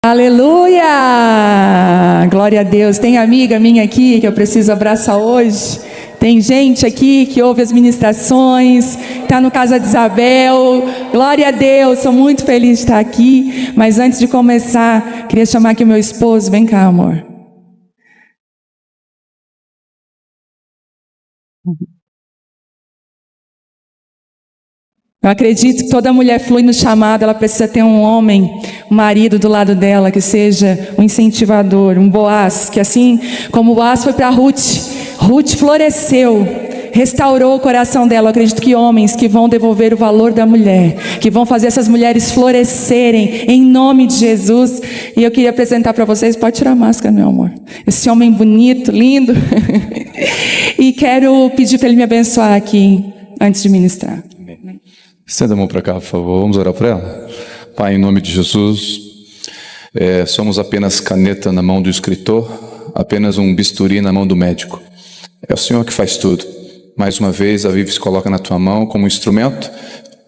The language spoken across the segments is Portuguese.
Aleluia! Glória a Deus. Tem amiga minha aqui que eu preciso abraçar hoje. Tem gente aqui que ouve as ministrações, está no Casa de Isabel. Glória a Deus, sou muito feliz de estar aqui. Mas antes de começar, queria chamar aqui o meu esposo. Vem cá, amor. Eu acredito que toda mulher flui no chamado, ela precisa ter um homem, um marido do lado dela, que seja um incentivador, um Boaz, que assim como o Boaz foi para Ruth, Ruth floresceu, restaurou o coração dela. Eu acredito que homens que vão devolver o valor da mulher, que vão fazer essas mulheres florescerem, em nome de Jesus. E eu queria apresentar para vocês, pode tirar a máscara, meu amor, esse homem bonito, lindo, e quero pedir para ele me abençoar aqui, antes de ministrar. Estenda a mão para cá, por favor. Vamos orar por ela. Pai, em nome de Jesus, somos apenas caneta na mão do escritor, apenas um bisturi na mão do médico. É o Senhor que faz tudo. Mais uma vez, a Vivi se coloca na tua mão como instrumento.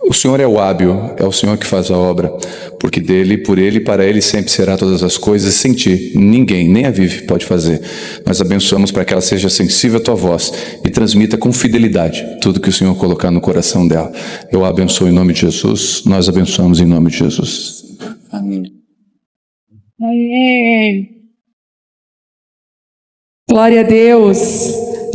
O Senhor é o hábil, é o Senhor que faz a obra, porque dele, por ele e para ele sempre será todas as coisas. Sem ti, ninguém, nem a Vivi pode fazer. Nós abençoamos para que ela seja sensível à tua voz e transmita com fidelidade tudo que o Senhor colocar no coração dela. Eu a abençoo em nome de Jesus, nós abençoamos em nome de Jesus. Amém. Amém. Glória a Deus.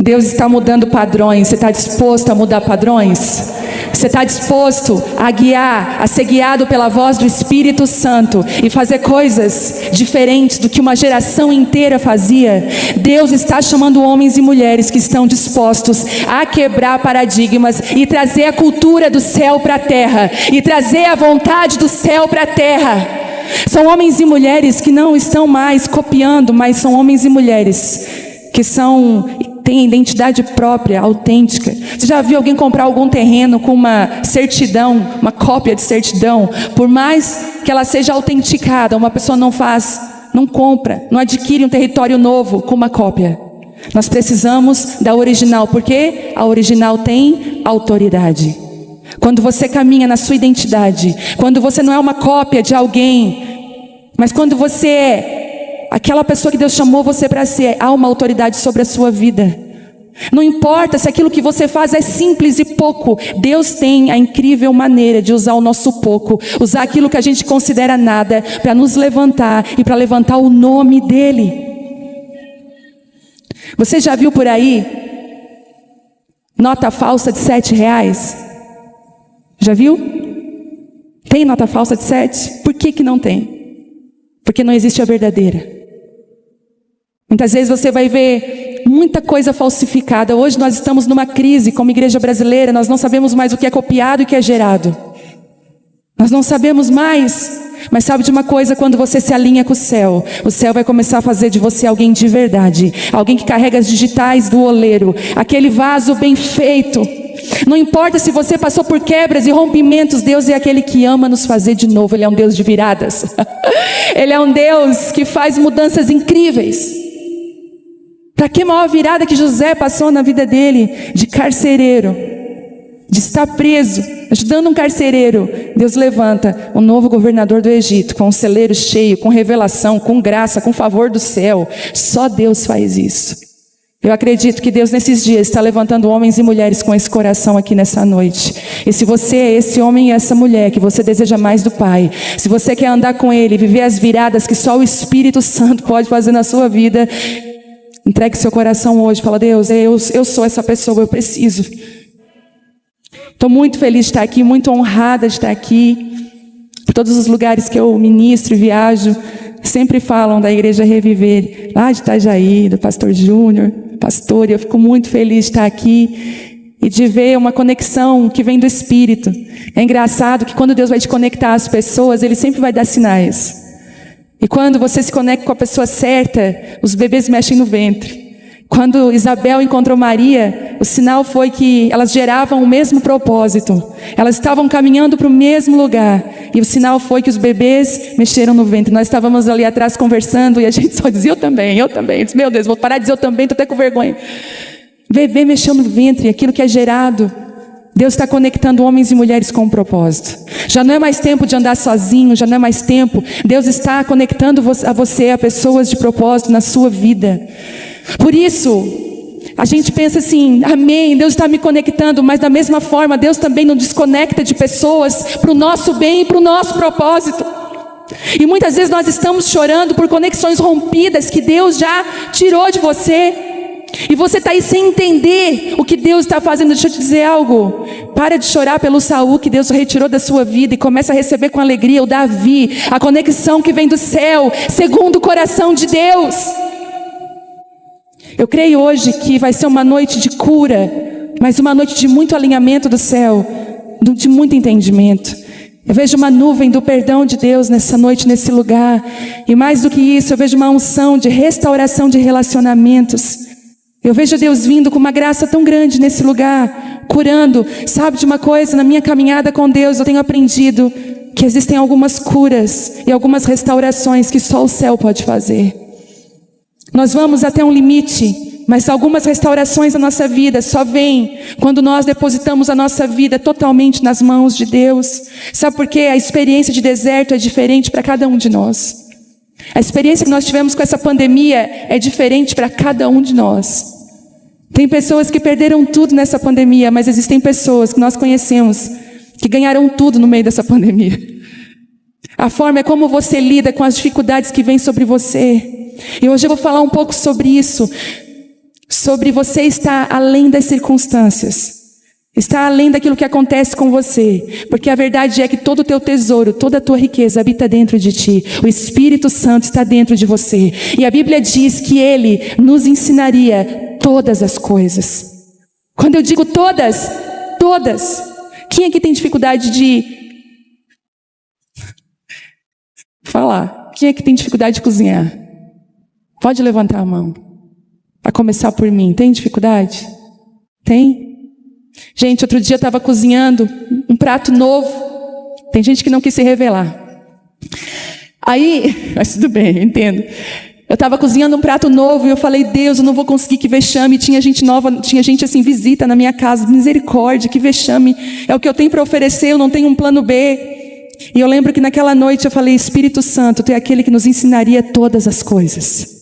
Deus está mudando padrões. Você está disposto a mudar padrões? Você está disposto a guiar, a ser guiado pela voz do Espírito Santo e fazer coisas diferentes do que uma geração inteira fazia? Deus está chamando homens e mulheres que estão dispostos a quebrar paradigmas e trazer a cultura do céu para a terra, e trazer a vontade do céu para a terra. São homens e mulheres que não estão mais copiando, mas são homens e mulheres que têm identidade própria, autêntica. Você já viu alguém comprar algum terreno com uma certidão, uma cópia de certidão? Por mais que ela seja autenticada, uma pessoa não compra, não adquire um território novo com uma cópia. Nós precisamos da original, porque a original tem autoridade. Quando você caminha na sua identidade, quando você não é uma cópia de alguém, mas quando você é aquela pessoa que Deus chamou você para ser, há uma autoridade sobre a sua vida. Não importa se aquilo que você faz é simples e pouco, Deus tem a incrível maneira de usar o nosso pouco, usar aquilo que a gente considera nada, para nos levantar e para levantar o nome dEle. Você já viu por aí nota falsa de R$7? Já viu? Tem nota falsa de 7? Por que não tem? Porque não existe a verdadeira. Muitas vezes você vai ver muita coisa falsificada. Hoje nós estamos numa crise como igreja brasileira. Nós não sabemos mais o que é copiado e o que é gerado. Nós não sabemos mais. Mas sabe de uma coisa? Quando você se alinha com o céu vai começar a fazer de você alguém de verdade. Alguém que carrega as digitais do oleiro. Aquele vaso bem feito. Não importa se você passou por quebras e rompimentos, Deus é aquele que ama nos fazer de novo. Ele é um Deus de viradas. Ele é um Deus que faz mudanças incríveis. Para que maior virada que José passou na vida dele? De carcereiro, de estar preso, ajudando um carcereiro. Deus levanta um novo governador do Egito, com um celeiro cheio, com revelação, com graça, com favor do céu. Só Deus faz isso. Eu acredito que Deus nesses dias está levantando homens e mulheres com esse coração aqui nessa noite. E se você é esse homem e essa mulher que você deseja mais do Pai, se você quer andar com Ele, viver as viradas que só o Espírito Santo pode fazer na sua vida, entregue seu coração hoje. Fala: Deus, eu sou essa pessoa, eu preciso. Estou muito feliz de estar aqui, muito honrada de estar aqui. Por todos os lugares que eu ministro e viajo, sempre falam da Igreja Reviver, lá de Itajaí, do pastor Júnior, pastor, e eu fico muito feliz de estar aqui e de ver uma conexão que vem do Espírito. É engraçado que quando Deus vai te conectar às pessoas, Ele sempre vai dar sinais. E quando você se conecta com a pessoa certa, os bebês mexem no ventre. Quando Isabel encontrou Maria, o sinal foi que elas geravam o mesmo propósito. Elas estavam caminhando para o mesmo lugar. E o sinal foi que os bebês mexeram no ventre. Nós estávamos ali atrás conversando e a gente só dizia: eu também. Eu disse: meu Deus, vou parar de dizer eu também, estou até com vergonha. O bebê mexeu no ventre, aquilo que é gerado Deus está conectando homens e mulheres com um propósito. Já não é mais tempo de andar sozinho, já não é mais tempo. Deus está conectando a você a pessoas de propósito na sua vida. Por isso, a gente pensa assim, amém, Deus está me conectando, mas da mesma forma, Deus também nos desconecta de pessoas para o nosso bem e para o nosso propósito. E muitas vezes nós estamos chorando por conexões rompidas que Deus já tirou de você. E você está aí sem entender o que Deus está fazendo. Deixa eu te dizer algo. Para de chorar pelo Saul que Deus retirou da sua vida e começa a receber com alegria o Davi, a conexão que vem do céu, segundo o coração de Deus. Eu creio hoje que vai ser uma noite de cura, mas uma noite de muito alinhamento do céu, de muito entendimento. Eu vejo uma nuvem do perdão de Deus nessa noite, nesse lugar. E mais do que isso, eu vejo uma unção de restauração de relacionamentos. Eu vejo Deus vindo com uma graça tão grande nesse lugar, curando. Sabe de uma coisa? Na minha caminhada com Deus, eu tenho aprendido que existem algumas curas e algumas restaurações que só o céu pode fazer. Nós vamos até um limite, mas algumas restaurações na nossa vida só vêm quando nós depositamos a nossa vida totalmente nas mãos de Deus. Sabe por quê? A experiência de deserto é diferente para cada um de nós. A experiência que nós tivemos com essa pandemia é diferente para cada um de nós. Tem pessoas que perderam tudo nessa pandemia, mas existem pessoas que nós conhecemos que ganharam tudo no meio dessa pandemia. A forma é como você lida com as dificuldades que vêm sobre você. E hoje eu vou falar um pouco sobre isso, sobre você estar além das circunstâncias, estar além daquilo que acontece com você, porque a verdade é que todo o teu tesouro, toda a tua riqueza habita dentro de ti. O Espírito Santo está dentro de você, e a Bíblia diz que Ele nos ensinaria todas as coisas. Quando eu digo todas, todas. Quem aqui tem dificuldade de falar? Quem aqui tem dificuldade de cozinhar? Pode levantar a mão. A começar por mim. Tem dificuldade? Tem? Gente, outro dia eu estava cozinhando um prato novo. Tem gente que não quis se revelar. Aí, mas tudo bem, eu entendo. Eu estava cozinhando um prato novo e eu falei, Deus, eu não vou conseguir, que vexame. Tinha gente nova, tinha gente assim, visita na minha casa. Misericórdia, que vexame. É o que eu tenho para oferecer, eu não tenho um plano B. E eu lembro que naquela noite eu falei, Espírito Santo, Tu é aquele que nos ensinaria todas as coisas.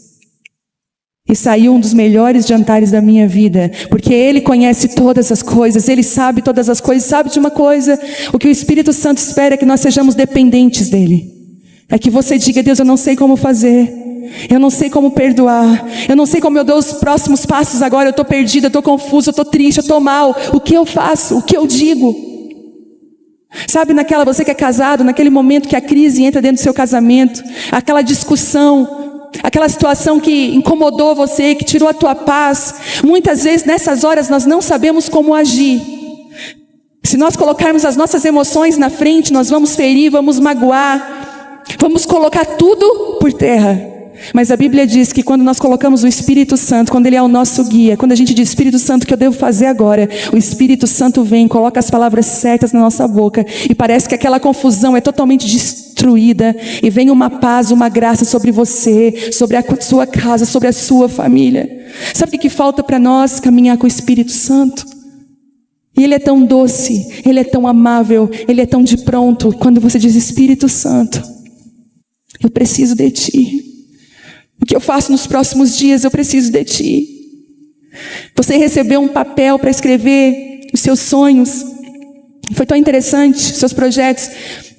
E saiu um dos melhores jantares da minha vida, porque Ele conhece todas as coisas, Ele sabe todas as coisas. Sabe de uma coisa? O que o Espírito Santo espera é que nós sejamos dependentes dEle. É que você diga, Deus, eu não sei como fazer, eu não sei como perdoar, eu não sei como eu dou os próximos passos agora, eu estou perdida, eu estou confusa, eu estou triste, eu estou mal. O que eu faço? O que eu digo? Sabe, você que é casado, naquele momento que a crise entra dentro do seu casamento, aquela discussão, aquela situação que incomodou você, que tirou a tua paz, muitas vezes nessas horas nós não sabemos como agir. Se nós colocarmos as nossas emoções na frente, nós vamos ferir, vamos magoar, vamos colocar tudo por terra. Mas a Bíblia diz que quando nós colocamos o Espírito Santo, quando Ele é o nosso guia, quando a gente diz, Espírito Santo, o que eu devo fazer agora? O Espírito Santo vem, coloca as palavras certas na nossa boca, e parece que aquela confusão é totalmente destruída, e vem uma paz, uma graça sobre você, sobre a sua casa, sobre a sua família. Sabe o que falta para nós caminhar com o Espírito Santo? E Ele é tão doce, Ele é tão amável, Ele é tão de pronto, quando você diz, Espírito Santo, eu preciso de Ti. O que eu faço nos próximos dias, eu preciso de Ti. Você recebeu um papel para escrever os seus sonhos. Foi tão interessante, os seus projetos,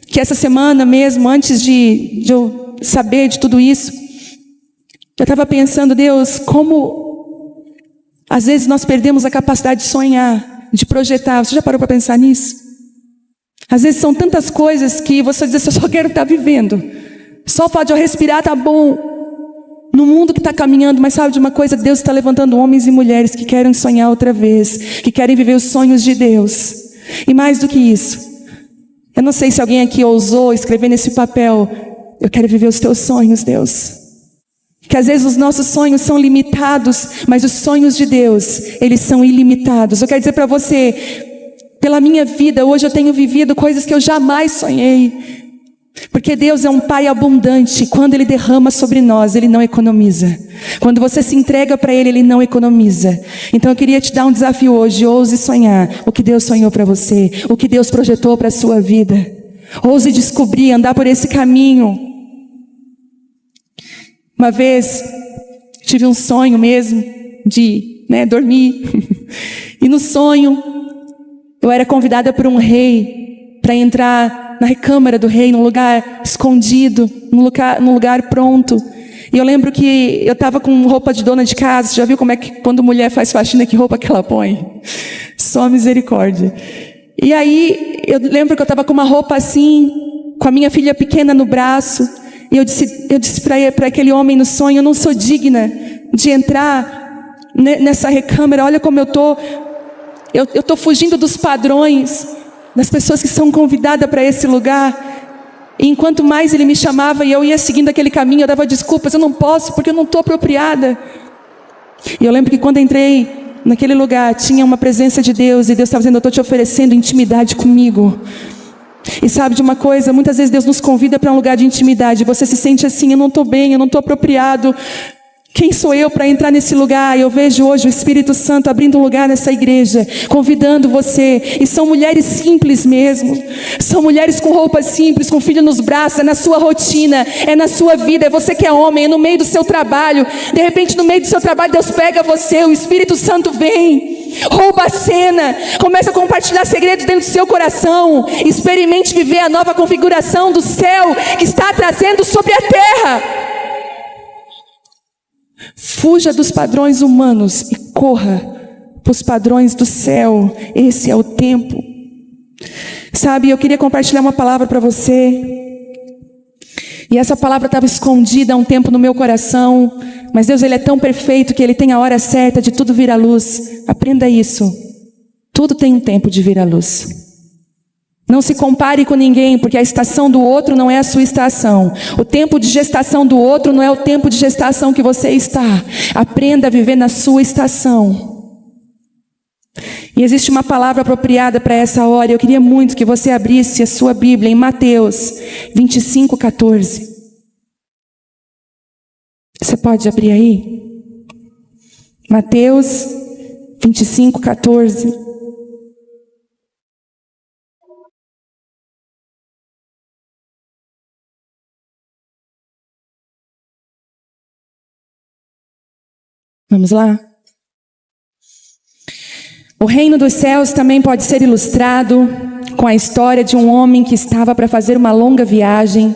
que essa semana mesmo, antes de eu saber de tudo isso, eu estava pensando, Deus, como às vezes nós perdemos a capacidade de sonhar, de projetar. Você já parou para pensar nisso? Às vezes são tantas coisas que você diz, eu só quero estar vivendo. Só o fato de eu respirar está bom. No mundo que está caminhando, mas sabe de uma coisa? Deus está levantando homens e mulheres que querem sonhar outra vez, que querem viver os sonhos de Deus. E mais do que isso, eu não sei se alguém aqui ousou escrever nesse papel, eu quero viver os teus sonhos, Deus. Que às vezes os nossos sonhos são limitados, mas os sonhos de Deus, eles são ilimitados. Eu quero dizer para você, pela minha vida, hoje eu tenho vivido coisas que eu jamais sonhei. Porque Deus é um Pai abundante. Quando Ele derrama sobre nós, Ele não economiza. Quando você se entrega para Ele, Ele não economiza. Então eu queria te dar um desafio hoje. Ouse sonhar o que Deus sonhou para você, o que Deus projetou para a sua vida. Ouse descobrir, andar por esse caminho. Uma vez, tive um sonho mesmo de dormir. E no sonho, eu era convidada por um rei para entrar na recâmara do rei, num lugar escondido, num lugar pronto. E eu lembro que eu estava com roupa de dona de casa. Você já viu como é que quando mulher faz faxina, que roupa que ela põe? Só misericórdia. E aí, eu lembro que eu estava com uma roupa assim, com a minha filha pequena no braço. E eu disse para aquele homem no sonho: eu não sou digna de entrar nessa recâmara. Olha como eu estou. Eu estou fugindo dos padrões das pessoas que são convidadas para esse lugar. E enquanto mais ele me chamava e eu ia seguindo aquele caminho, eu dava desculpas: eu não posso, porque eu não estou apropriada. E eu lembro que quando entrei naquele lugar, tinha uma presença de Deus, e Deus estava dizendo: eu estou te oferecendo intimidade comigo. E sabe de uma coisa? Muitas vezes Deus nos convida para um lugar de intimidade. Você se sente assim: eu não estou bem, eu não estou apropriado. Quem sou eu para entrar nesse lugar? Eu vejo hoje o Espírito Santo abrindo um lugar nessa igreja, convidando você. E são mulheres simples mesmo. São mulheres com roupas simples, com filho nos braços. É na sua rotina, é na sua vida. É você que é homem, é no meio do seu trabalho. De repente, no meio do seu trabalho, Deus pega você. O Espírito Santo vem, rouba a cena, começa a compartilhar segredos dentro do seu coração. Experimente viver a nova configuração do céu que está trazendo sobre a terra. Fuja dos padrões humanos e corra para os padrões do céu. Esse é o tempo. Sabe, eu queria compartilhar uma palavra para você. E essa palavra estava escondida há um tempo no meu coração. Mas Deus, Ele é tão perfeito que Ele tem a hora certa de tudo vir à luz. Aprenda isso. Tudo tem um tempo de vir à luz. Não se compare com ninguém, porque a estação do outro não é a sua estação. O tempo de gestação do outro não é o tempo de gestação que você está. Aprenda a viver na sua estação. E existe uma palavra apropriada para essa hora. Eu queria muito que você abrisse a sua Bíblia em Mateus 25:14. Você pode abrir aí? Mateus 25:14. Vamos lá? O reino dos céus também pode ser ilustrado com a história de um homem que estava para fazer uma longa viagem.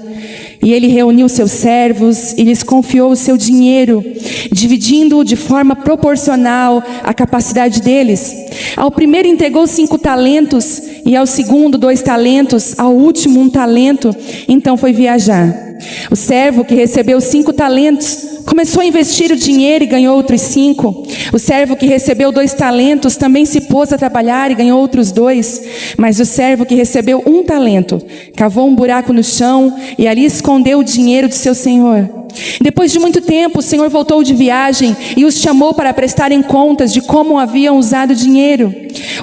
E ele reuniu seus servos e lhes confiou o seu dinheiro, dividindo-o de forma proporcional à capacidade deles. Ao primeiro entregou 5 talentos, e ao segundo 2 talentos, ao último 1 talento. Então foi viajar. O servo que recebeu 5 talentos começou a investir o dinheiro e ganhou outros 5. O servo que recebeu 2 talentos também se pôs a trabalhar e ganhou outros 2. Mas o servo que recebeu 1 talento cavou um buraco no chão e ali escondeu o dinheiro de seu senhor. Depois de muito tempo, o senhor voltou de viagem e os chamou para prestarem contas de como haviam usado o dinheiro.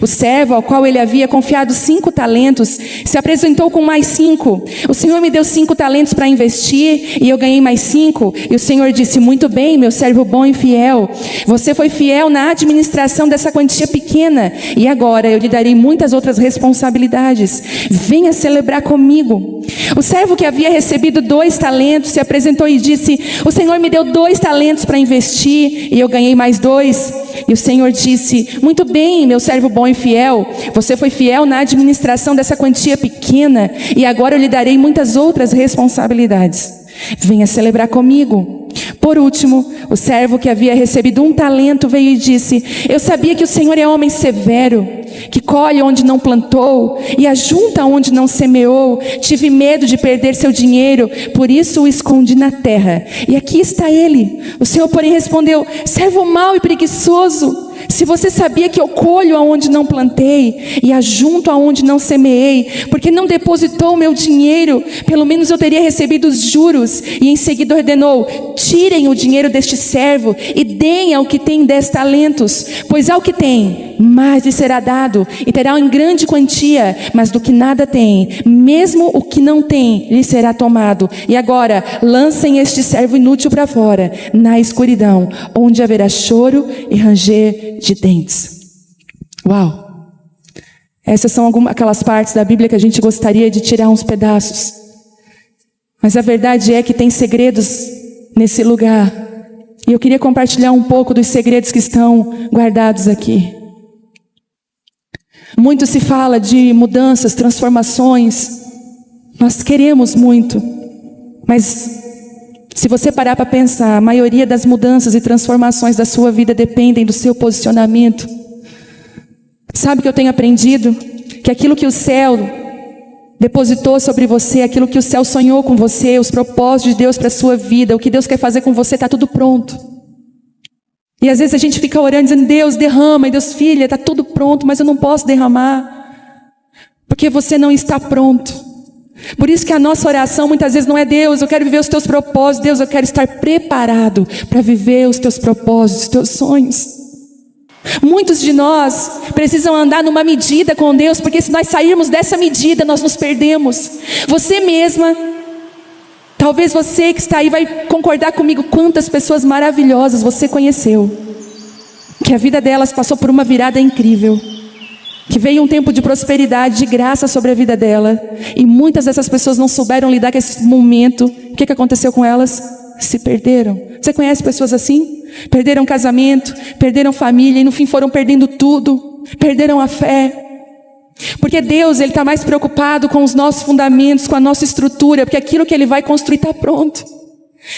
O servo ao qual ele havia confiado 5 talentos se apresentou com mais 5. O senhor me deu 5 talentos para investir e eu ganhei mais 5. E o senhor disse: muito bem, meu servo bom e fiel. Você foi fiel na administração dessa quantia pequena e agora eu lhe darei muitas outras responsabilidades. Venha celebrar comigo. O servo que havia recebido 2 talentos se apresentou e disse: o senhor me deu 2 talentos para investir e eu ganhei mais 2. E o senhor disse: muito bem, meu servo bom e fiel. Você foi fiel na administração dessa quantia pequena e agora eu lhe darei muitas outras responsabilidades. Venha celebrar comigo. Por último, o servo que havia recebido 1 talento veio e disse: eu sabia que o senhor é homem severo, que colhe onde não plantou e ajunta onde não semeou. Tive medo de perder seu dinheiro, por isso o escondi na terra. E aqui está ele. O senhor, porém, respondeu: servo mau e preguiçoso. Se você sabia que eu colho aonde não plantei e ajunto aonde não semeei, porque não depositou o meu dinheiro, pelo menos eu teria recebido os juros. E em seguida ordenou: tirem o dinheiro deste servo e deem ao que tem 10 talentos, pois ao que tem, mais lhe será dado, e terá em grande quantia, mas do que nada tem, mesmo o que não tem, lhe será tomado. E agora, lancem este servo inútil para fora, na escuridão, onde haverá choro e ranger de dentes. Uau! Essas são aquelas partes da Bíblia que a gente gostaria de tirar uns pedaços. Mas a verdade é que tem segredos nesse lugar. E eu queria compartilhar um pouco dos segredos que estão guardados aqui. Muito se fala de mudanças, transformações. Nós queremos muito. Mas se você parar para pensar, a maioria das mudanças e transformações da sua vida dependem do seu posicionamento. Sabe o que eu tenho aprendido? Que aquilo que o céu depositou sobre você, aquilo que o céu sonhou com você, os propósitos de Deus para a sua vida, o que Deus quer fazer com você, está tudo pronto. E às vezes a gente fica orando, dizendo: Deus, derrama, e Deus: filha, está tudo pronto, mas eu não posso derramar, porque você não está pronto. Por isso que a nossa oração muitas vezes não é: Deus, eu quero viver os teus propósitos. Deus, eu quero estar preparado para viver os teus propósitos, os teus sonhos. Muitos de nós precisam andar numa medida com Deus, porque se nós sairmos dessa medida, nós nos perdemos. Você mesma, talvez você que está aí vai concordar comigo, quantas pessoas maravilhosas você conheceu, que a vida delas passou por uma virada incrível, que veio um tempo de prosperidade, de graça sobre a vida dela, e muitas dessas pessoas não souberam lidar com esse momento. O que aconteceu com elas? Se perderam. Você conhece pessoas assim? Perderam casamento, perderam família, e no fim foram perdendo tudo, perderam a fé. Porque Deus, Ele está mais preocupado com os nossos fundamentos, com a nossa estrutura, porque aquilo que Ele vai construir está pronto.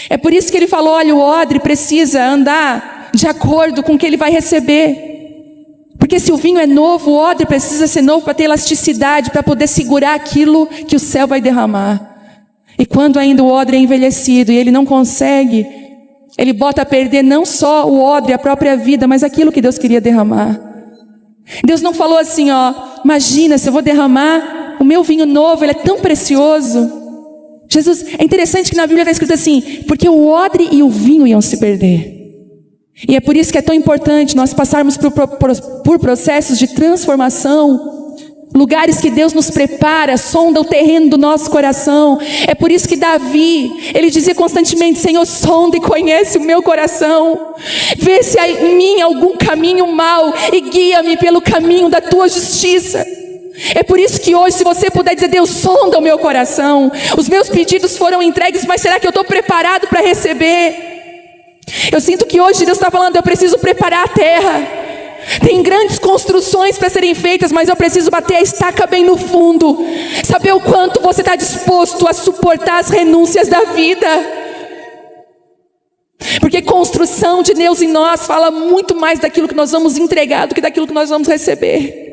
É por isso que Ele falou: olha, o odre precisa andar de acordo com o que ele vai receber. Porque se o vinho é novo, o odre precisa ser novo para ter elasticidade, para poder segurar aquilo que o céu vai derramar. E quando ainda o odre é envelhecido e ele não consegue, ele bota a perder não só o odre, a própria vida, mas aquilo que Deus queria derramar. Deus não falou assim: ó, imagina, se eu vou derramar o meu vinho novo, ele é tão precioso. Jesus, é interessante que na Bíblia está escrito assim: porque o odre e o vinho iam se perder. E é por isso que é tão importante nós passarmos por processos de transformação, lugares que Deus nos prepara, sonda o terreno do nosso coração. É por isso que Davi, ele dizia constantemente: Senhor, sonda e conhece o meu coração, vê se há em mim algum caminho mau e guia-me pelo caminho da tua justiça. É por isso que hoje, se você puder dizer: Deus, sonda o meu coração, os meus pedidos foram entregues, mas será que eu estou preparado para receber? Eu sinto que hoje Deus está falando: eu preciso preparar a terra. Tem grandes construções para serem feitas, mas eu preciso bater a estaca bem no fundo, saber o quanto você está disposto a suportar as renúncias da vida. Porque construção de Deus em nós fala muito mais daquilo que nós vamos entregar do que daquilo que nós vamos receber.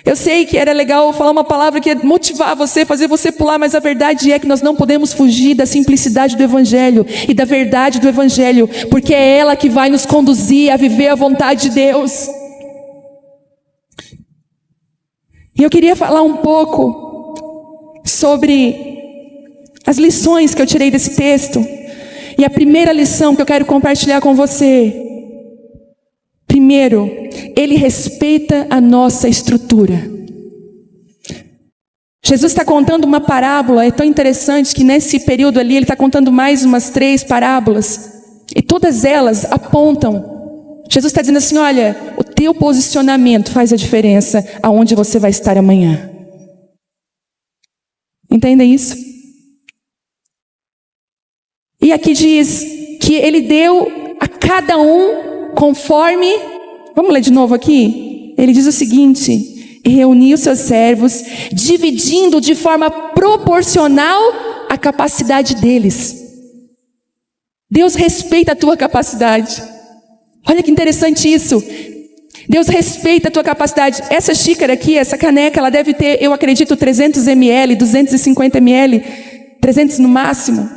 Eu sei que era legal falar uma palavra que ia motivar você, fazer você pular, mas a verdade é que nós não podemos fugir da simplicidade do Evangelho e da verdade do Evangelho, porque é ela que vai nos conduzir a viver a vontade de Deus. E eu queria falar um pouco sobre as lições que eu tirei desse texto. E a primeira lição que eu quero compartilhar com você: primeiro, Ele respeita a nossa estrutura. Jesus está contando uma parábola, é tão interessante que nesse período ali Ele está contando mais umas 3 parábolas, e todas elas apontam. Jesus está dizendo assim: olha, o teu posicionamento faz a diferença aonde você vai estar amanhã. Entendem isso? E aqui diz que Ele deu a cada um conforme... Vamos ler de novo aqui? Ele diz o seguinte: e reuniu seus servos, dividindo de forma proporcional a capacidade deles. Deus respeita a tua capacidade. Olha que interessante isso. Deus respeita a tua capacidade. Essa xícara aqui, essa caneca, ela deve ter, eu acredito, 300 ml, 250 ml, 300 no máximo.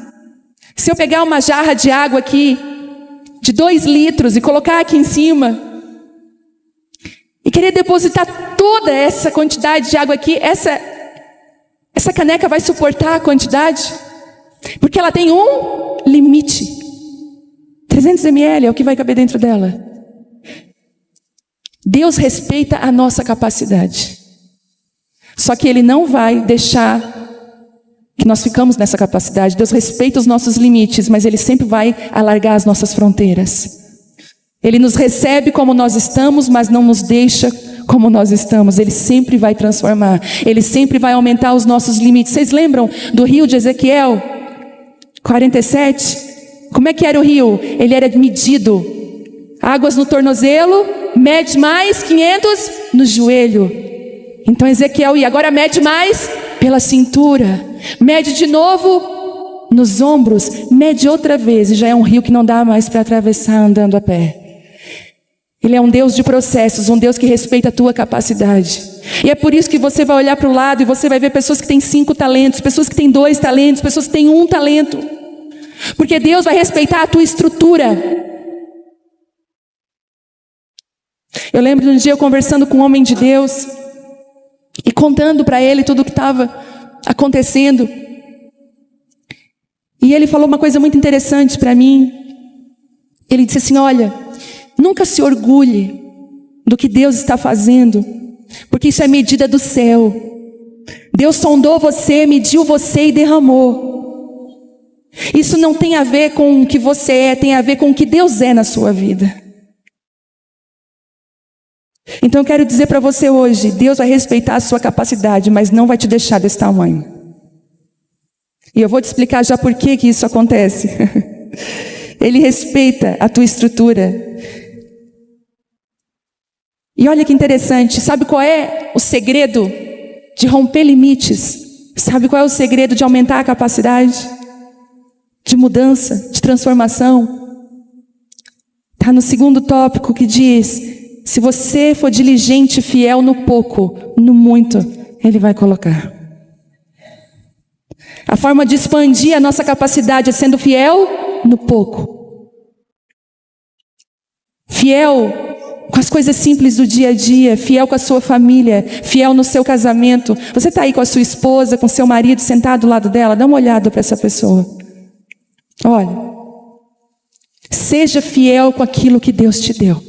Se eu pegar uma jarra de água aqui, de 2 litros e colocar aqui em cima, e querer depositar toda essa quantidade de água aqui, essa caneca vai suportar a quantidade? Porque ela tem um limite. 300 ml é o que vai caber dentro dela. Deus respeita a nossa capacidade. Só que Ele não vai deixar que nós ficamos nessa capacidade. Deus respeita os nossos limites, mas Ele sempre vai alargar as nossas fronteiras. Ele nos recebe como nós estamos, mas não nos deixa como nós estamos. Ele sempre vai transformar. Ele sempre vai aumentar os nossos limites. Vocês lembram do rio de Ezequiel 47? Como é que era o rio? Ele era medido. Águas no tornozelo, mede mais 500 no joelho. Então Ezequiel ia, agora mede mais pela cintura. Mede de novo nos ombros. Mede outra vez e já é um rio que não dá mais para atravessar andando a pé. Ele é um Deus de processos, um Deus que respeita a tua capacidade. E é por isso que você vai olhar para o lado e você vai ver pessoas que têm 5 talentos, pessoas que têm 2 talentos, pessoas que têm 1 talento. Porque Deus vai respeitar a tua estrutura. Eu lembro de um dia eu conversando com um homem de Deus e contando para ele tudo o que estava acontecendo. E ele falou uma coisa muito interessante para mim. Ele disse assim: olha, nunca se orgulhe do que Deus está fazendo, porque isso é medida do céu. Deus sondou você, mediu você e derramou. Isso não tem a ver com o que você é, tem a ver com o que Deus é na sua vida. Então eu quero dizer para você hoje, Deus vai respeitar a sua capacidade, mas não vai te deixar desse tamanho. E eu vou te explicar já por que isso acontece. Ele respeita a tua estrutura. E olha que interessante, sabe qual é o segredo de romper limites? Sabe qual é o segredo de aumentar a capacidade? De mudança, de transformação? Está no 2º tópico que diz: se você for diligente e fiel no pouco, no muito Ele vai colocar. A forma de expandir a nossa capacidade é sendo fiel no pouco. Fiel com as coisas simples do dia a dia, fiel com a sua família, fiel no seu casamento. Você está aí com a sua esposa, com seu marido sentado do lado dela, dá uma olhada para essa pessoa. Olha, seja fiel com aquilo que Deus te deu.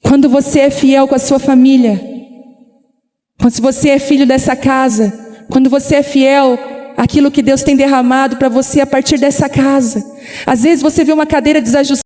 Quando você é fiel com a sua família, quando você é filho dessa casa, quando você é fiel àquilo que Deus tem derramado para você a partir dessa casa. Às vezes você vê uma cadeira desajustada